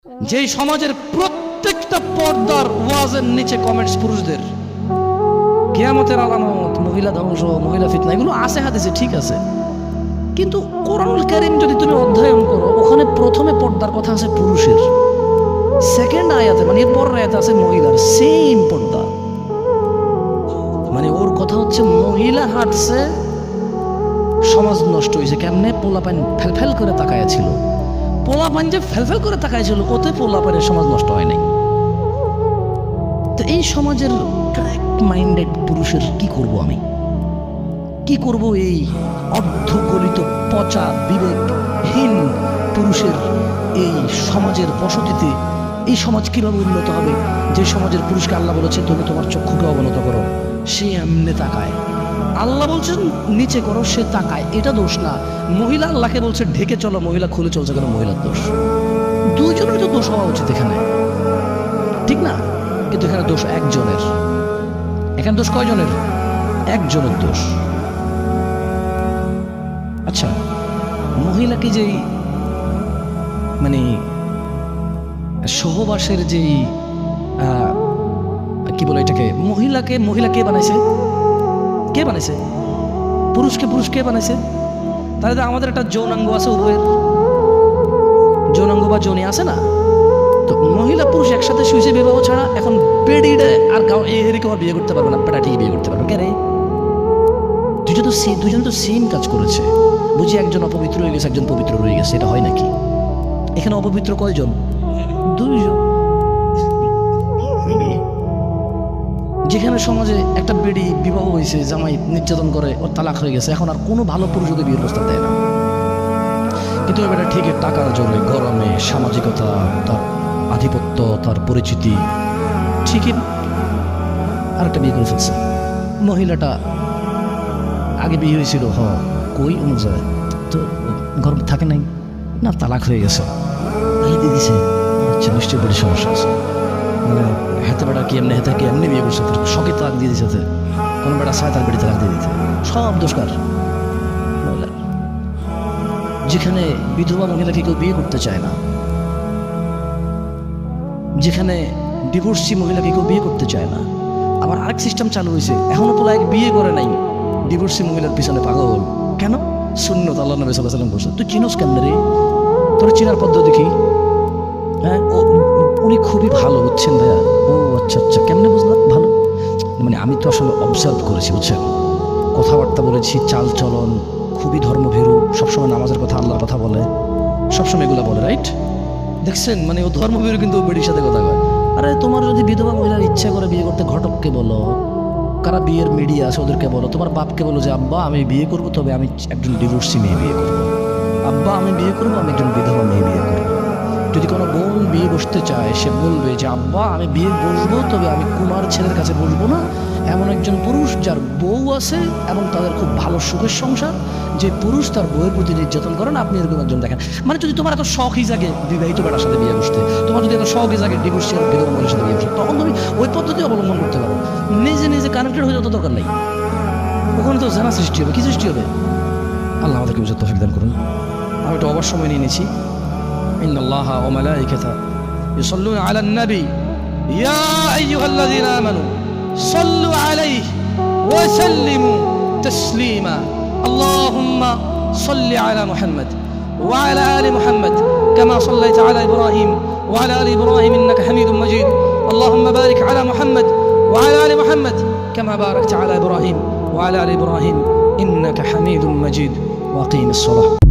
যেই সমাজের প্রত্যেকটা পর্দার ওয়াজের নিচে কমেন্টস পুরুষদের, কিয়ামতের আলামত, মহিলা ধ্বংস, মহিলা ফিতনা, এগুলো আছে হাদিসে, ঠিক আছে, কিন্তু কোরআনুল কারীম যদি তুমি অধ্যয়ন করো, ওখানে প্রথমে পর্দার কথা আছে পুরুষের, সেকেন্ড আয়াতে মানে এর পরের আয়াতে আছে মহিলার, সেম পর্দা। মানে ওর কথা হচ্ছে মহিলা হাঁটছে, সমাজ নষ্ট হয়েছে কেমনে? পোলাপান ফেলফেল করে তাকাইছিল, পোলাপান যে ফেলফেল করে তাকাইছিল, ওতে পোলাপানের সমাজ নষ্ট হয় নাই। তো এই সমাজের ক্র্যাক মাইন্ডেড পুরুষের কি করব আমি? কি করব এই অর্ধগলিত পচা বিবেকহীন পুরুষের এই সমাজের বসতিতে? এই সমাজ কিভাবে উন্নত হবে যে সমাজের পুরুষকে আল্লাহ বলেছে তুমি তোমার চক্ষুকে অবনত করো, সে এমনি তাকায়। আল্লাহ বলছেন নিচে করো, সে তাকায়। এটা দোষ না। মহিলা আল্লাহকে বলছে ঢেকে চলো, মহিলা খুলে চলছে কেন? মহিলার দোষ। দুইজনের তো দোষ হওয়া উচিত এখানে, ঠিক না? কিন্তু এখানে দোষ একজনের। এখানে দোষ কয়জনের? একজনের দোষ। আচ্ছা, মহিলাকে যেই মানে সহবাসের যেই কি বলে এটাকে, মহিলা কে বানাইছে? কে বানাইছে? পুরুষকে পুরুষ কে বানাইছে? তাহলে আমাদের একটা যৌনাঙ্গ আছে, উভয়ের যৌনাঙ্গ বা যোনি আছে না? তো মহিলা পুরুষ একসাথে শুয়েছে বিবাহ ছাড়া, এখন বেডিডে আর এরিকে আর বিয়ে করতে পারবে না, পেটাটি বিয়ে করতে পারবে কেন? দুজন তো সেম কাজ করেছে। বুঝি একজন অপবিত্র হয়ে গেছে, একজন পবিত্র রয়ে গেছে, এটা হয় নাকি? এখানে অপবিত্র কয়জন? দুইজন। যেখানে সমাজে একটা বেডি বিবাহ হয়েছে, জামাই নির্যাতন করে, ওর তালাক হয়ে গেছে, এখন আর কোনো ভালো পুরুষ ওকে বিয়ের প্রস্তাব দেয় না। কিন্তু এবার ঠিকই টাকার জোরে, গরমে, সামাজিকতা, তার আধিপত্য, তার পরিচিতি, ঠিকই আরেকটা বিয়ে করে ফেলছে। মহিলাটা আগে বিয়ে হয়েছিল, কই অনুযায়ী তো গরম থাকে নাই না, তালাক হয়ে গেছে, দিয়ে দিছে। আচ্ছা, নিশ্চয়ই বেড়ে সমস্যা আছে। মানে হাতে বেড়া কি এমনি হাতে কি এমনি বিয়ে করছে, শখে তালাক দিয়ে দিচ্ছে, কোনো বেড়া সায় তার বেড়ে তালাক দিয়ে দিতে, সব দোষকার মহিলার। যেখানে বিধবা মহিলাকে কেউ বিয়ে করতে চায় না, যেখানে ডিভোর্সি মহিলাকে কেউ বিয়ে করতে চায় না, আবার আরেক সিস্টেম চালু হয়েছে, এখনো তো লাইক বিয়ে করে নাই, ডিভোর্সি মহিলার পিছনে পাগল। কেন? সুন্নত আল্লাহ নবী সাল্লাল্লাহু আলাইহি ওয়াসাল্লাম বলছেন। তুই চিনোস কেমনে রে? তোর চিনার পদ্ধতি কি? হ্যাঁ, উনি খুবই ভালো, বুঝছেন ভাইয়া? ও আচ্ছা আচ্ছা, কেমনে বুঝলাম ভালো? মানে আমি তো আসলে অবজার্ভ করেছি, বুঝছেন, কথাবার্তা বলেছি, চাল চলন খুবই ধর্মভীরু, সবসময় নামাজের কথা, আল্লাহর কথা বলে, সবসময় এগুলো বলে, রাইট? দেখছেন, মানে ও ধর্মভীরু কিন্তু বেডির সাথে কথা কয়। আরে তোমার যদি বিধবা মহিলার ইচ্ছা করে বিয়ে করতে, ঘটককে বলো, কারা বিয়ের মিডিয়া আছে ওদেরকে বলো, তোমার বাপকে বলো যে আব্বা আমি বিয়ে করবো, তবে আমি একজন ডিভোর্সি মেয়ে বিয়ে করবো, আব্বা আমি বিয়ে করবো, আমি একজন বিধবা মেয়ে বিয়ে করবো। যদি কোনো বোন বিয়ে বসতে চায়, সে বলবে যে আব্বা আমি বিয়ে বসবো, তবে আমি কুমার ছেলের কাছে বসবো না, এমন একজন পুরুষ যার বউ আছে এবং তাদের খুব ভালো সুখের সংসার, যে পুরুষ তার বউয়ের প্রতি নির্যাতন করে না, আপনি এরকম একজন দেখেন। মানে যদি তোমার এত শখই জাগে বিবাহিত বেটার সাথে বিয়ে বসতে, তোমার যদি এত শখই জাগে ডিভোর্সি বিধবা মহিলার সাথে বিয়ে বসতে, তখন তুমি ওই পদ্ধতি অবলম্বন করতে পারো। নিজে নিজে কানেক্টেড হয়ে যত দরকার নেই, ওখানে তো জানা সৃষ্টি হবে। কি সৃষ্টি হবে? আল্লাহ আমাদেরকে বুঝতে তৌফিক দান করুন। আমি একটু অবশ্য সময় নিয়ে নিয়েছি। ইন্নাল্লাহা ওয়া মালাইকাতাহু ইউসাল্লুনা আলান নবী ইয়া আইয়ুহাল্লাযীনা আমানু সাল্লু আলাইহি ওয়া সাল্লিমু তাসলিমা। আল্লাহুম্মা সাল্লি আলা মুহাম্মদ ওয়া আলা আলি মুহাম্মদ কামা সাল্লাইতা আলা ইব্রাহিম ওয়া আলা আলি ইব্রাহিম ইন্নাকা হামিদুম মাজিদ। আল্লাহুম্মা বারিক আলা মুহাম্মদ ওয়া আলা আলি মুহাম্মদ কামা বারাকতা আলা ইব্রাহিম ওয়া আলা আলি ইব্রাহিম ইন্নাকা হামিদুম মাজিদ। ওয়া আকিমিস সালাহ।